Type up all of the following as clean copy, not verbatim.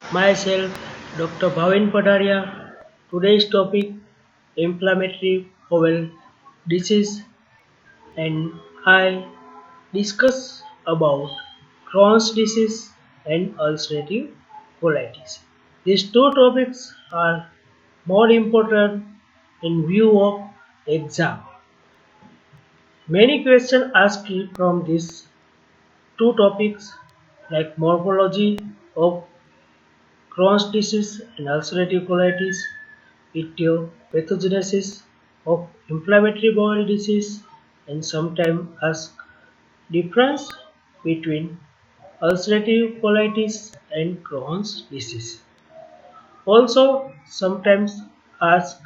Myself, Dr. Bhavin Pataria. Today's topic inflammatory bowel disease, and I discuss about Crohn's disease and ulcerative colitis. These two topics are more important in view of exam. Many questions asked from these two topics like morphology of Crohn's disease and ulcerative colitis, etiopathogenesis of inflammatory bowel disease, and sometimes ask difference between ulcerative colitis and Crohn's disease. Also, sometimes ask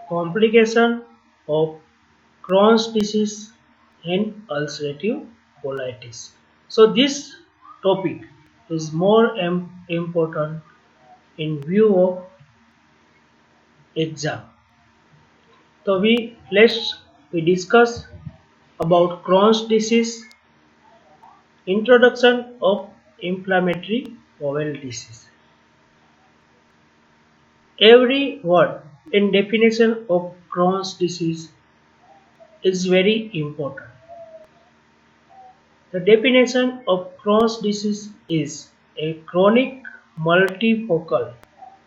complication of Crohn's disease and ulcerative colitis. So this topic is more important in view of exam. So we discuss about Crohn's disease, introduction of inflammatory bowel disease. Every word in definition of Crohn's disease is very important. The definition of Crohn's disease is a chronic multifocal,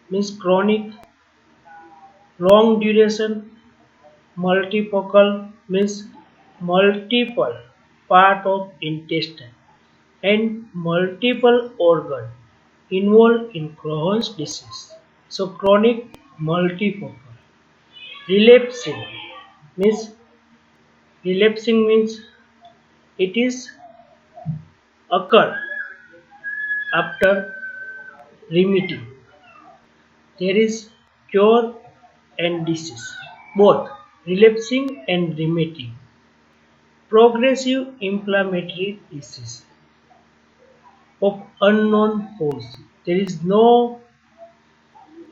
means chronic long duration. Multifocal means multiple part of intestine and multiple organ involved in Crohn's disease. So chronic multifocal. Relapsing means relapsing means it is occur after remitting. There is cure and disease, both relapsing and remitting. Progressive inflammatory disease of unknown cause. There is no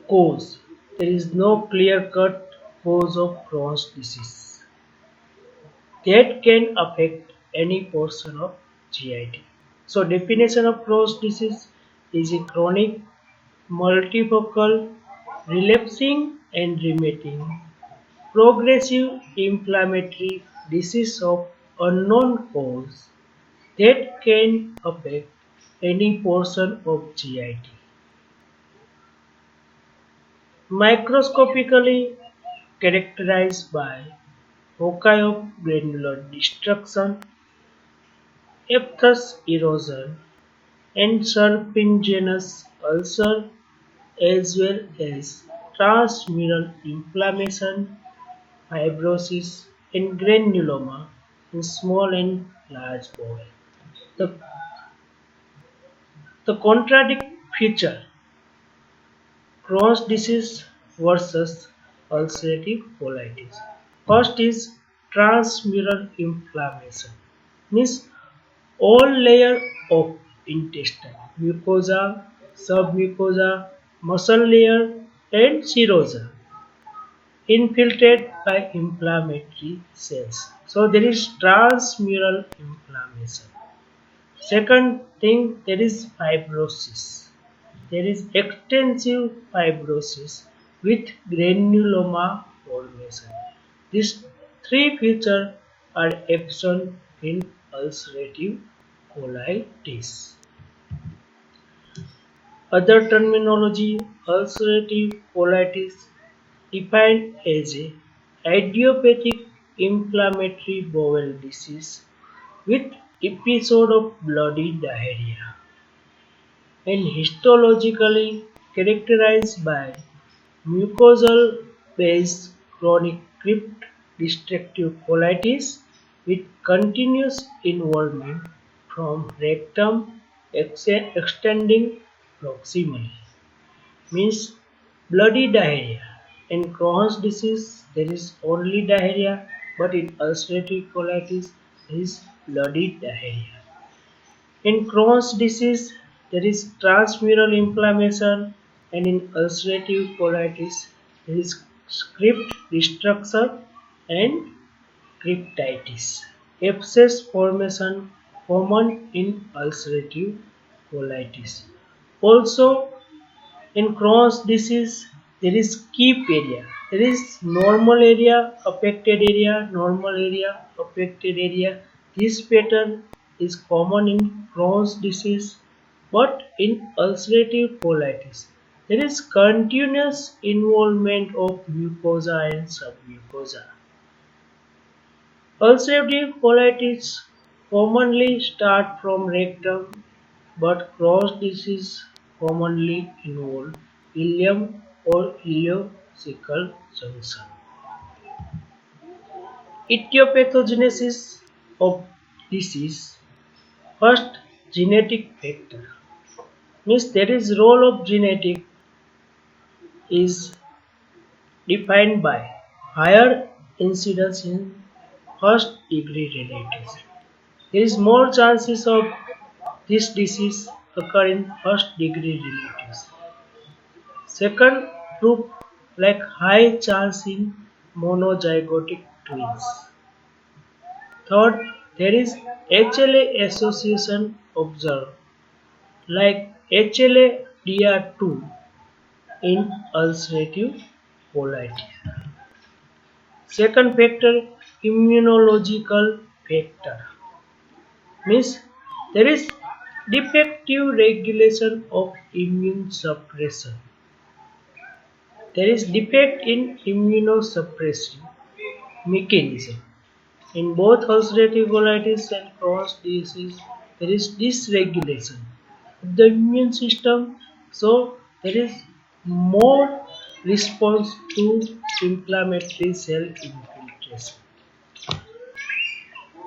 cause. There is no clear-cut cause of Crohn's disease that can affect any portion of GIT. So definition of Crohn's disease is a chronic, multifocal, relapsing and remitting, progressive inflammatory disease of unknown cause that can affect any portion of GIT. Microscopically characterized by foci of granular destruction, aphthous erosion, and serpiginous ulcer, as well as transmural inflammation, fibrosis, and granuloma in small and large bowel. The, the contradict feature Crohn's disease versus ulcerative colitis. First is transmural inflammation, means all layer of intestine, mucosa, submucosa, muscle layer, and serosa infiltrated by inflammatory cells. So there is transmural inflammation. Second thing, there is fibrosis. There is extensive fibrosis with granuloma formation. These three features are absent in ulcerative colitis. Other terminology, ulcerative colitis defined as a idiopathic inflammatory bowel disease with episode of bloody diarrhea and histologically characterized by mucosal based chronic crypt destructive colitis with continuous involvement from rectum extending proximally, means bloody diarrhea. In Crohn's disease there is only diarrhea, but in ulcerative colitis there is bloody diarrhea. In Crohn's disease there is transmural inflammation, and in ulcerative colitis there is crypt destruction and cryptitis. Abscess formation common in ulcerative colitis. Also In Crohn's disease, there is KEEP area. There is normal area, affected area, normal area, affected area. This pattern is common in Crohn's disease, but in ulcerative colitis, there is continuous involvement of mucosa and submucosa. Ulcerative colitis commonly start from rectum, but Crohn's disease commonly involve ileum or ileocecal junction. Etiopathogenesis of disease. First, genetic factor. Means there is role of genetic is defined by higher incidence in first degree relatives. There is more chances of this disease occur in first degree relatives. Second group like high chance in monozygotic twins. Third, there is HLA association observed like HLA-DR2 in ulcerative colitis. Second factor, immunological factor, means there is defective regulation of immune suppression. There is defect in immunosuppression mechanism. In both ulcerative colitis and Crohn's disease, there is dysregulation of the immune system, so there is more response to inflammatory cell infiltration.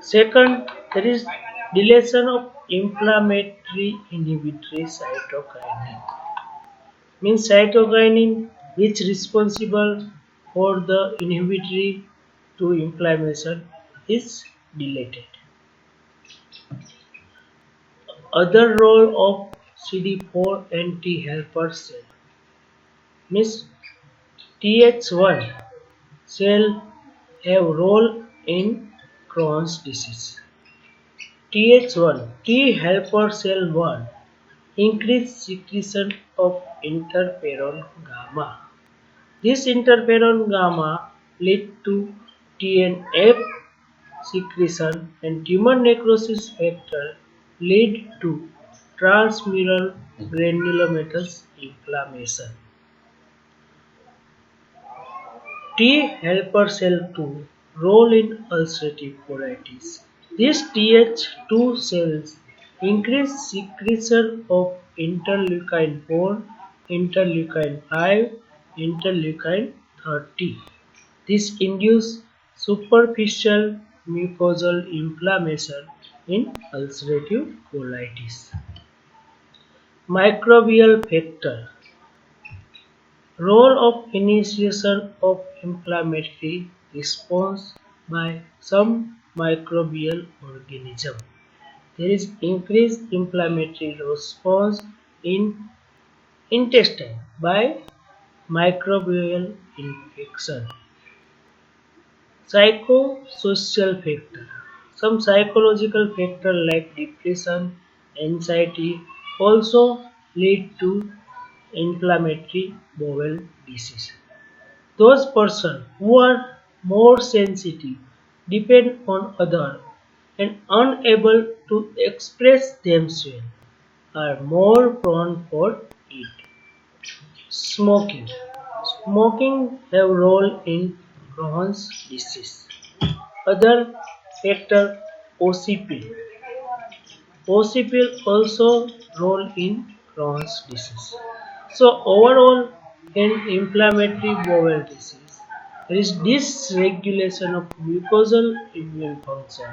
Second, there is deletion of inflammatory inhibitory cytokinin. Means cytokinin which responsible for the inhibitory to inflammation is deleted. Other role of CD4 anti-helper cell, means Th1 cell have role in Crohn's disease. Th1 T helper cell 1 increase secretion of interferon gamma. This interferon gamma lead to TNF secretion, and tumor necrosis factor lead to transmural granulomatous inflammation. T helper cell 2 role in ulcerative colitis. These Th2 cells increase secretion of interleukin 4, interleukin 5, interleukin 30. This induces superficial mucosal inflammation in ulcerative colitis. Microbial factor. Role of initiation of inflammatory response by some microbial organism. There is increased inflammatory response in intestine by microbial infection. Psychosocial factor. Some psychological factor like depression, anxiety also lead to inflammatory bowel disease. Those persons who are more sensitive, depend on others, and unable to express themselves are more prone for it. Smoking. Smoking have role in Crohn's disease. Other factor OCP. OCP also role in Crohn's disease. So overall, in inflammatory bowel disease, there is dysregulation of mucosal immune function,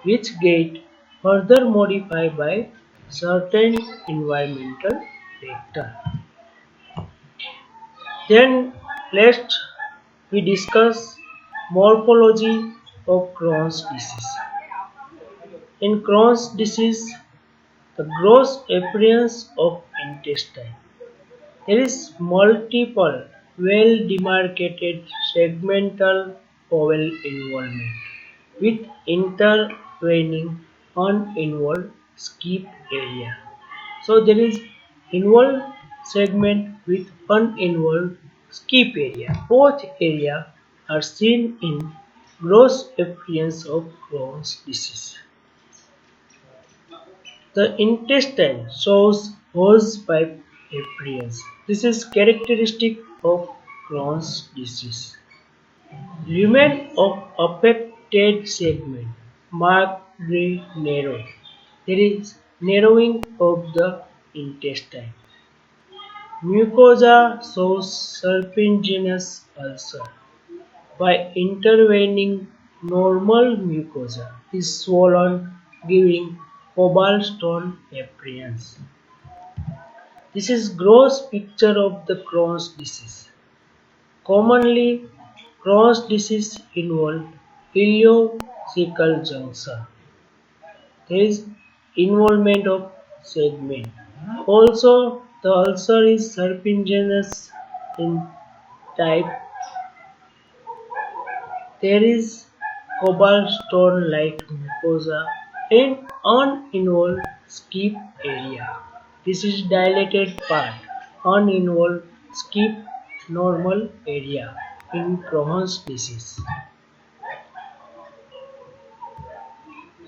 which get further modified by certain environmental factors. Then let's we discuss morphology of Crohn's disease. In Crohn's disease, the gross appearance of intestine. There is multiple well-demarcated segmental bowel involvement with intervening uninvolved skip area. So there is involved segment with uninvolved skip area. Both areas are seen in gross appearance of Crohn's disease. The intestine shows hose pipe appearance. This is characteristic of Crohn's disease. Remain of affected segment markedly narrow. There is narrowing of the intestine. Mucosa shows serpiginous ulcer. By intervening, normal mucosa is swollen, giving cobblestone appearance. This is gross picture of the Crohn's disease. Commonly, Crohn's disease involves ileocecal junction. There is involvement of segment. Also, the ulcer is serpiginous in type. There is cobblestone-like mucosa and uninvolved skip area. This is dilated part, uninvolved skip normal area in Crohn's disease.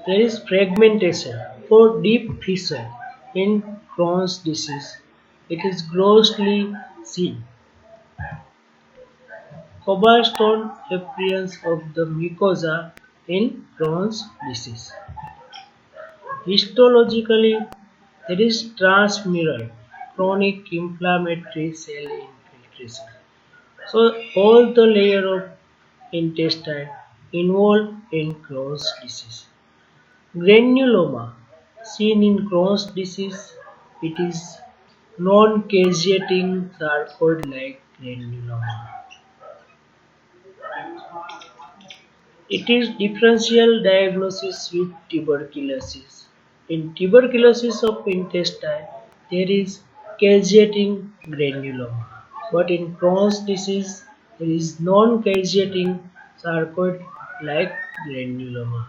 There is fragmentation or deep fissure in Crohn's disease. It is grossly seen. Cobblestone appearance of the mucosa in Crohn's disease. Histologically, there is transmural chronic inflammatory cell infiltration. So all the layer of intestine involved in Crohn's disease. Granuloma seen in Crohn's disease, it is non-caseating sarcoid-like granuloma. It is differential diagnosis with tuberculosis. In tuberculosis of intestine, there is caseating granuloma. But in Crohn's disease, there is non-caseating sarcoid-like granuloma.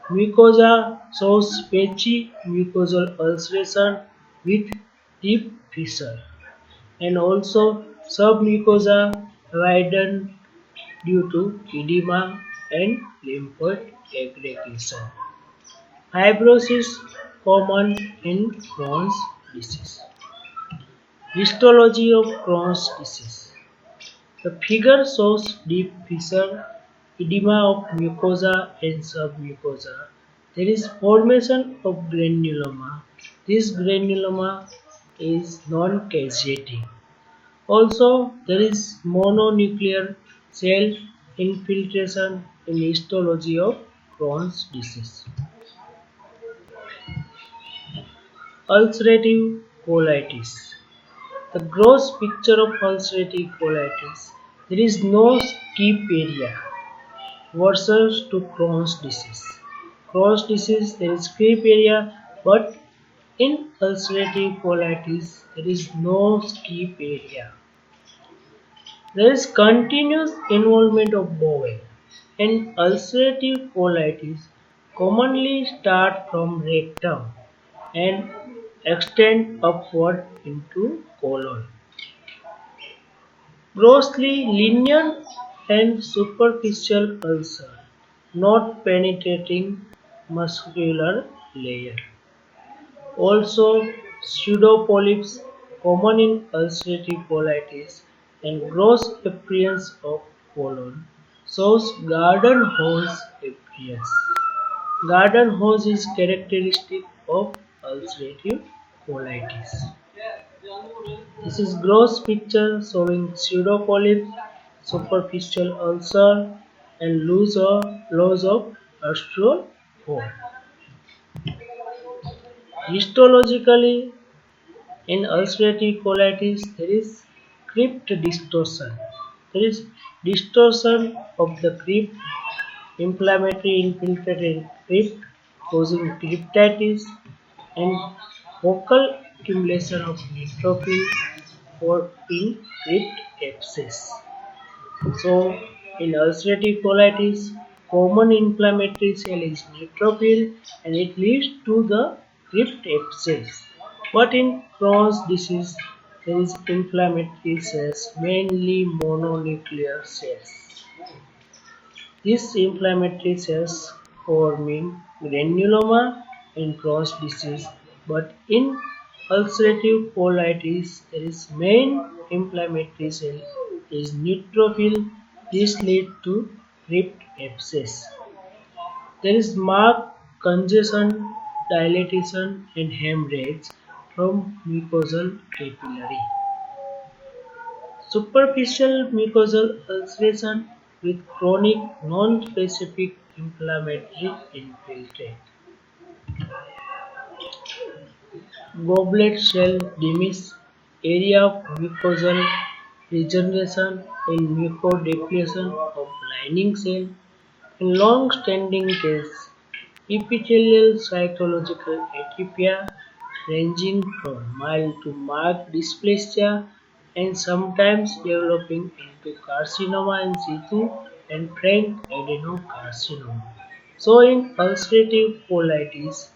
Mucosa shows patchy mucosal ulceration with deep fissure, and also submucosa widened due to edema and lymphoid aggregation. Fibrosis common in Crohn's disease. Histology of Crohn's disease. The figure shows deep fissure, edema of mucosa and submucosa. There is formation of granuloma. This granuloma is non-caseating. Also, there is mononuclear cell infiltration in histology of Crohn's disease. Ulcerative colitis. The gross picture of ulcerative colitis. There is no skip area versus to Crohn's disease. Crohn's disease there is skip area, but in ulcerative colitis there is no skip area. There is continuous involvement of bowel, and ulcerative colitis commonly start from rectum and extend upward into colon. Grossly linear and superficial ulcer, not penetrating muscular layer. Also, pseudopolyps common in ulcerative colitis and gross appearance of colon shows garden hose appearance. Garden hose is characteristic of ulcerative colitis. This is gross picture showing pseudopolyps, superficial ulcer, and loss of astral hole. Histologically, in ulcerative colitis, there is crypt distortion. There is distortion of the crypt, inflammatory infiltrated crypt causing cryptitis, and focal accumulation of neutrophil for in crypt abscess. So, in ulcerative colitis, common inflammatory cell is neutrophil and it leads to the crypt abscess. But in Crohn's disease, there is inflammatory cells, mainly mononuclear cells. These inflammatory cells forming granuloma in Crohn's disease, but in ulcerative colitis, there is main inflammatory cell is neutrophil. This leads to crypt abscess. There is marked congestion, dilatation, and hemorrhage from mucosal capillary. Superficial mucosal ulceration with chronic non-specific inflammatory infiltrate. Goblet cell demise, area of mucosal regeneration and mucodepletion of lining cell. In long-standing case, epithelial cytological atypia ranging from mild to marked dysplasia and sometimes developing into carcinoma in situ and frank adenocarcinoma. So in ulcerative colitis,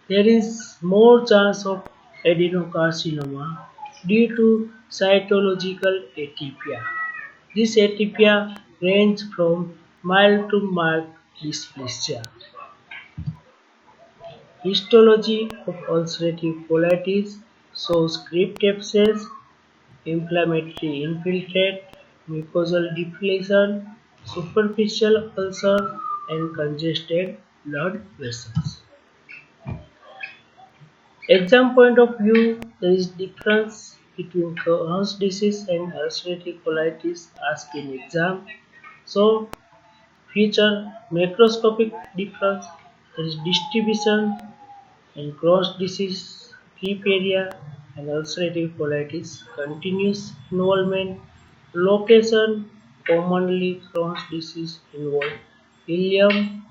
there is more chance of adenocarcinoma due to cytological atypia. This atypia ranges from mild to marked dysplasia. Histology of ulcerative colitis shows crypt abscess, inflammatory infiltrate, mucosal depletion, superficial ulcer, and congested blood vessels. Exam point of view, there is difference between Crohn's disease and ulcerative colitis asked in exam. So, feature macroscopic difference, there is distribution in Crohn's disease, deep area, and ulcerative colitis, continuous involvement, location, commonly Crohn's disease involve ileum,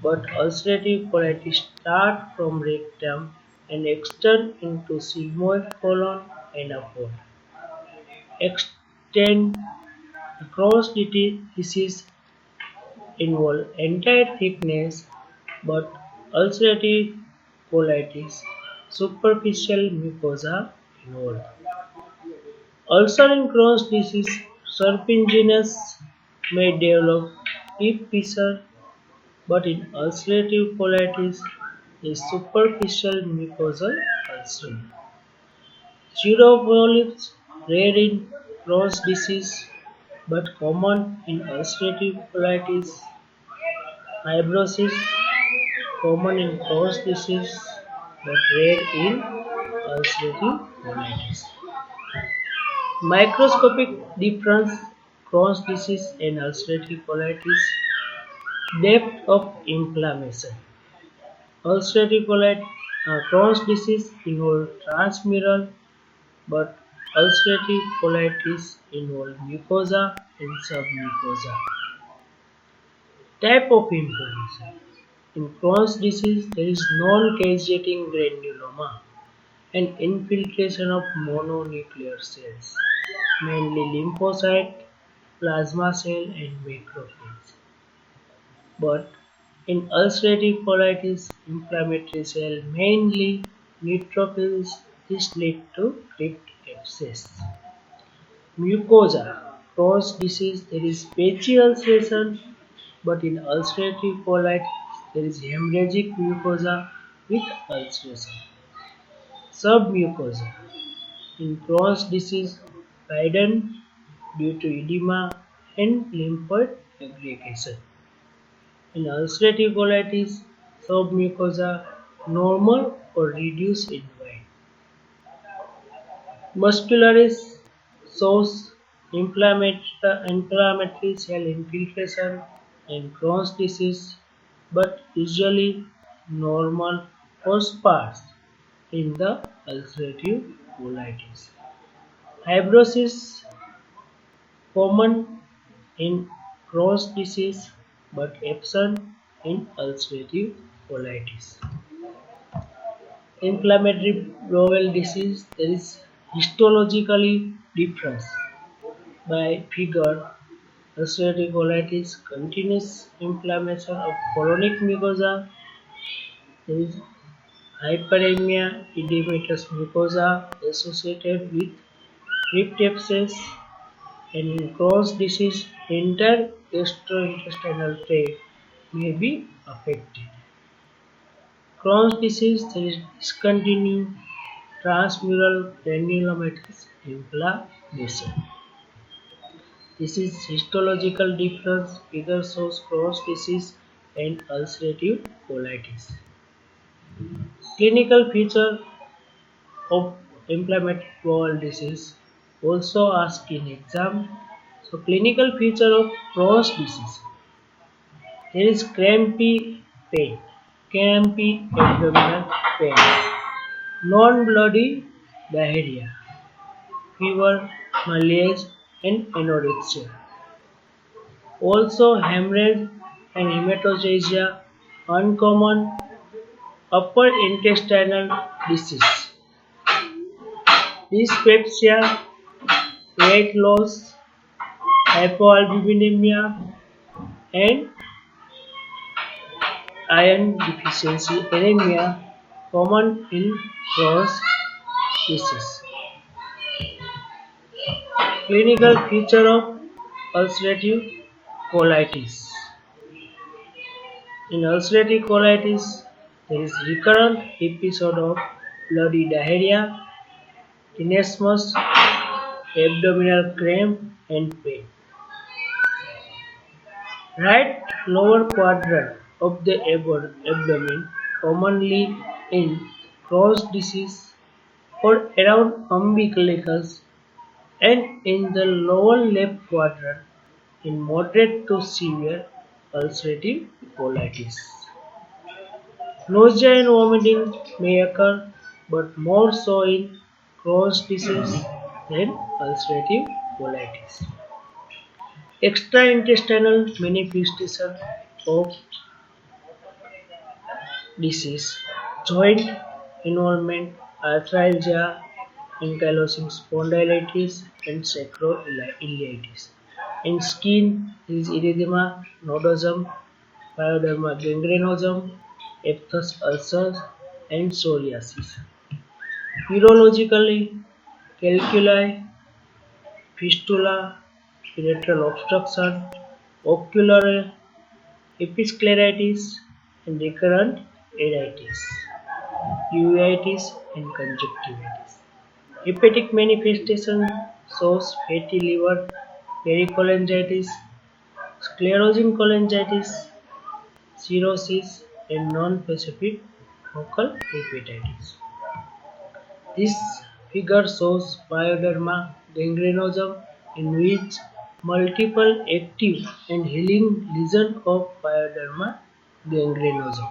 but ulcerative colitis start from rectum and extend into sigmoid colon and upward. Extend Crohn's disease involve entire thickness, but ulcerative colitis superficial mucosa involved. Ulcer in Crohn's disease serpiginous may develop deep fissure, but in ulcerative colitis is superficial mucosal ulcer. Pseudopolyps rare in Crohn's disease but common in ulcerative colitis. Fibrosis common in Crohn's disease but rare in ulcerative colitis. Microscopic difference Crohn's disease and ulcerative colitis. Depth of inflammation. Crohn's disease involves transmural, but ulcerative colitis involves mucosa and submucosa. Type of inflammation. In Crohn's disease, there is non-causating granuloma and infiltration of mononuclear cells, mainly lymphocyte, plasma cell, and macrophage. But in ulcerative colitis, inflammatory cell, mainly neutrophils, this lead to crypt abscess. Mucosa. Crohn's disease, there is patchy ulceration, but in ulcerative colitis, there is hemorrhagic mucosa with ulceration. Submucosa. In Crohn's disease, widened due to edema and lymphoid aggregation. In ulcerative colitis, submucosa normal or reduced in weight. Muscularis shows inflammatory cell infiltration in Crohn's disease, but usually normal or sparse in the ulcerative colitis. Fibrosis common in Crohn's disease but absent in ulcerative colitis. Inflammatory bowel disease, there is histologically difference. By figure, ulcerative colitis, continuous inflammation of colonic mucosa, there is hyperemia, edematous mucosa associated with cryptopsis, and in Crohn's disease, entire gastrointestinal tract may be affected. Crohn's disease, there is discontinued transmural granulomatous inflammation. This is histological difference. Figure shows Crohn's disease and ulcerative colitis. Clinical feature of inflammatory bowel disease also asked in exam. So clinical feature of Crohn's disease. There is crampy abdominal pain, non-bloody diarrhea, fever, malaise, and anorexia. Also hemorrhage and hematochezia, uncommon upper intestinal disease, dyspepsia, weight loss, hypoalbuminemia, and iron deficiency anemia common in Crohn's disease. Clinical feature of ulcerative colitis. In ulcerative colitis, there is recurrent episode of bloody diarrhea, tenesmus, abdominal cramp, and pain. Right lower quadrant of the abdomen, commonly in Crohn's disease or around umbilicus, and in the lower left quadrant in moderate to severe ulcerative colitis. Nausea and vomiting may occur, but more so in Crohn's disease than ulcerative colitis. Extraintestinal manifestation of disease, joint involvement, arthralgia, ankylosing spondylitis, and sacroiliitis. In skin, there is erythema nodosum, pyoderma gangrenosum, aphthous ulcers, and psoriasis. Urologically, calculi, fistula, ureteral obstruction, ocular episcleritis, and recurrent iritis, uveitis, and conjunctivitis. Hepatic manifestation shows fatty liver, pericholangitis, sclerosing cholangitis, cirrhosis, and non-specific focal hepatitis. This figure shows pyoderma gangrenosum, in which multiple active and healing lesions of pyoderma gangrenosum.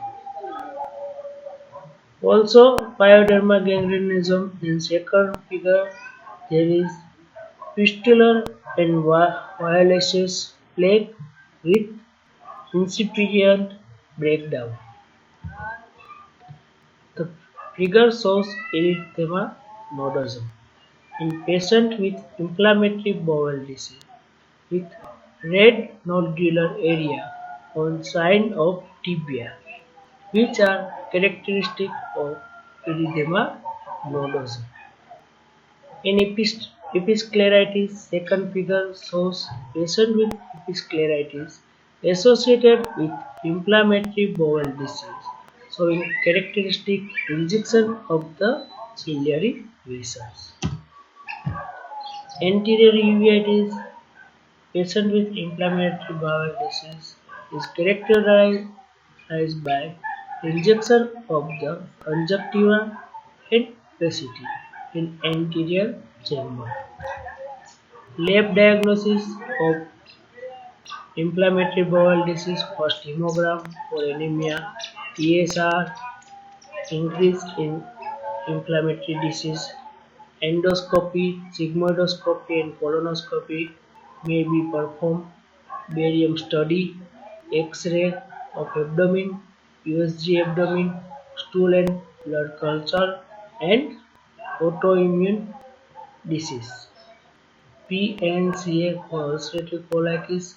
Also, pyoderma gangrenosum in second figure, there is fistular and violaceous plaque with incipient breakdown. The figure shows erythema nodosum in patient with inflammatory bowel disease with red nodular area on side of tibia, which are characteristic of erythema nodosum. In episcleritis, second figure shows patient with episcleritis associated with inflammatory bowel disease, showing characteristic injection of the ciliary vessels. Anterior uveitis, patient with inflammatory bowel disease is characterized by injection of the conjunctiva and opacity in anterior chamber. Lab diagnosis of inflammatory bowel disease: first hemogram for anemia, ESR, increase in inflammatory disease, endoscopy, sigmoidoscopy, and colonoscopy may be performed, barium study, X-ray of abdomen, USG abdomen, stool and blood culture, and autoimmune disease, PNCA for ulcerative colitis,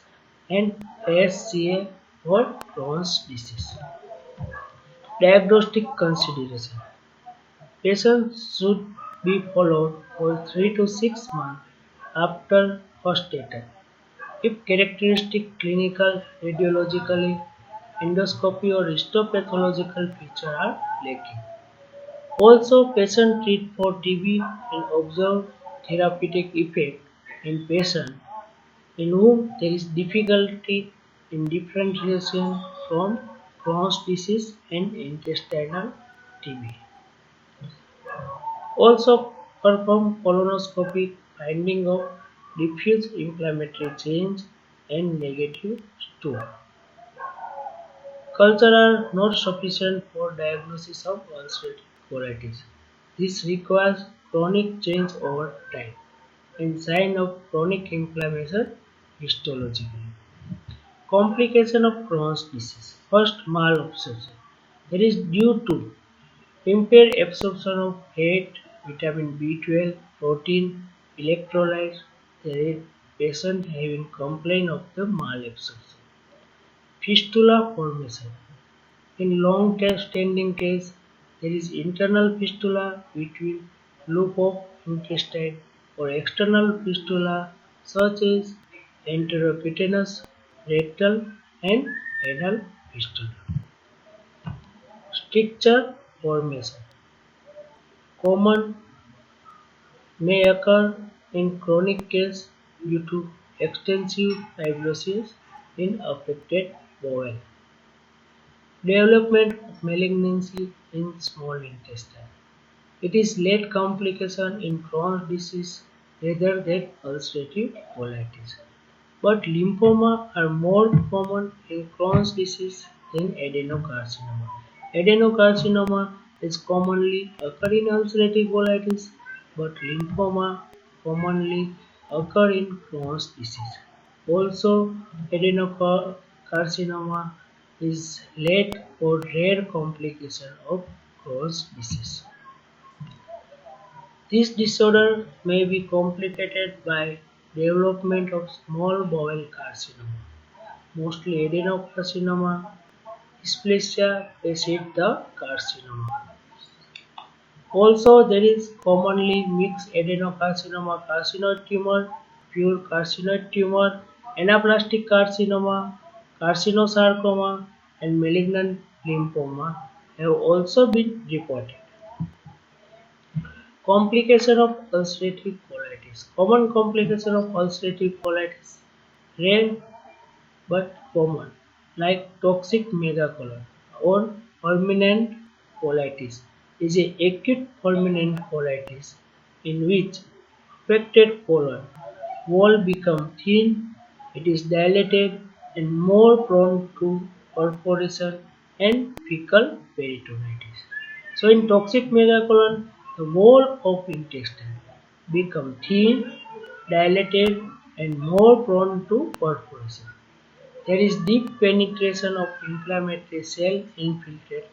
and SCA for Crohn's disease. Diagnostic consideration: patients should be followed for 3 to 6 months after first attack. If characteristic clinical, radiologically, endoscopy or histopathological features are lacking. Also, patients treat for TB and observe therapeutic effect in patients in whom there is difficulty in differentiation from Crohn's disease and intestinal TB. Also perform colonoscopy finding of diffuse inflammatory change and negative stool. Culture are not sufficient for diagnosis of ulcerative colitis. This requires chronic change over time and sign of chronic inflammation histologically. Complication of Crohn's disease. First, malabsorption. It is due to impaired absorption of fat, vitamin B12, protein, electrolytes. There is patient having complaint of the malabsorption. Fistula formation. In long-standing case, there is internal fistula between loop of intestine or external fistula such as enterocutaneous, rectal and anal fistula. Stricture formation common may occur in chronic case due to extensive fibrosis in affected bowel. Development of malignancy in small intestine. It is late complication in Crohn's disease rather than ulcerative colitis. But lymphoma are more common in Crohn's disease than adenocarcinoma. Adenocarcinoma is commonly occur in ulcerative colitis, but lymphoma commonly occur in Crohn's disease. Also, adenocarcinoma is late or rare complication of Crohn's disease. This disorder may be complicated by development of small bowel carcinoma, mostly adenocarcinoma, dysplasia acid the carcinoma. Also, there is commonly mixed adenocarcinoma carcinoid tumor, pure carcinoid tumor, anaplastic carcinoma, carcinosarcoma, and malignant lymphoma have also been reported. Complication of ulcerative colitis. Common complication of ulcerative colitis. Rare but common, like toxic megacolon or permanent colitis, is a acute permanent colitis in which affected colon wall become thin, it is dilated and more prone to perforation and fecal peritonitis. So in toxic megacolon, the wall of intestine become thin, dilated and more prone to perforation. There is deep penetration of inflammatory cell infiltrate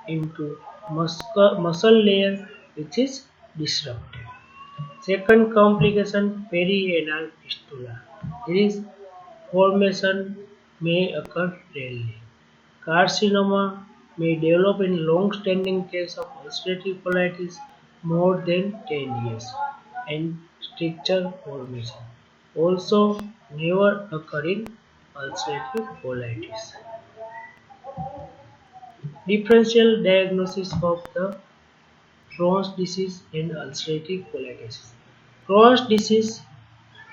into muscle layer which is disrupted. Second complication, perianal fistula. This formation may occur rarely. Carcinoma may develop in long-standing case of ulcerative colitis more than 10 years and stricture formation. Also never occur in ulcerative colitis. Differential diagnosis of the Crohn's disease and ulcerative colitis. Crohn's disease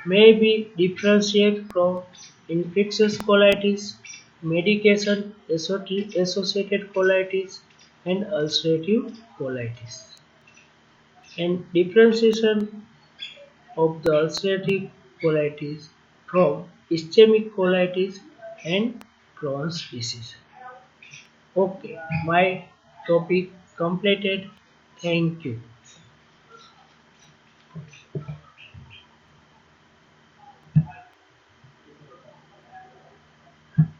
may be differentiated from infectious colitis, medication associated colitis, and ulcerative colitis. And differentiation of the ulcerative colitis from ischemic colitis and Crohn's disease. Okay, my topic completed. Thank you.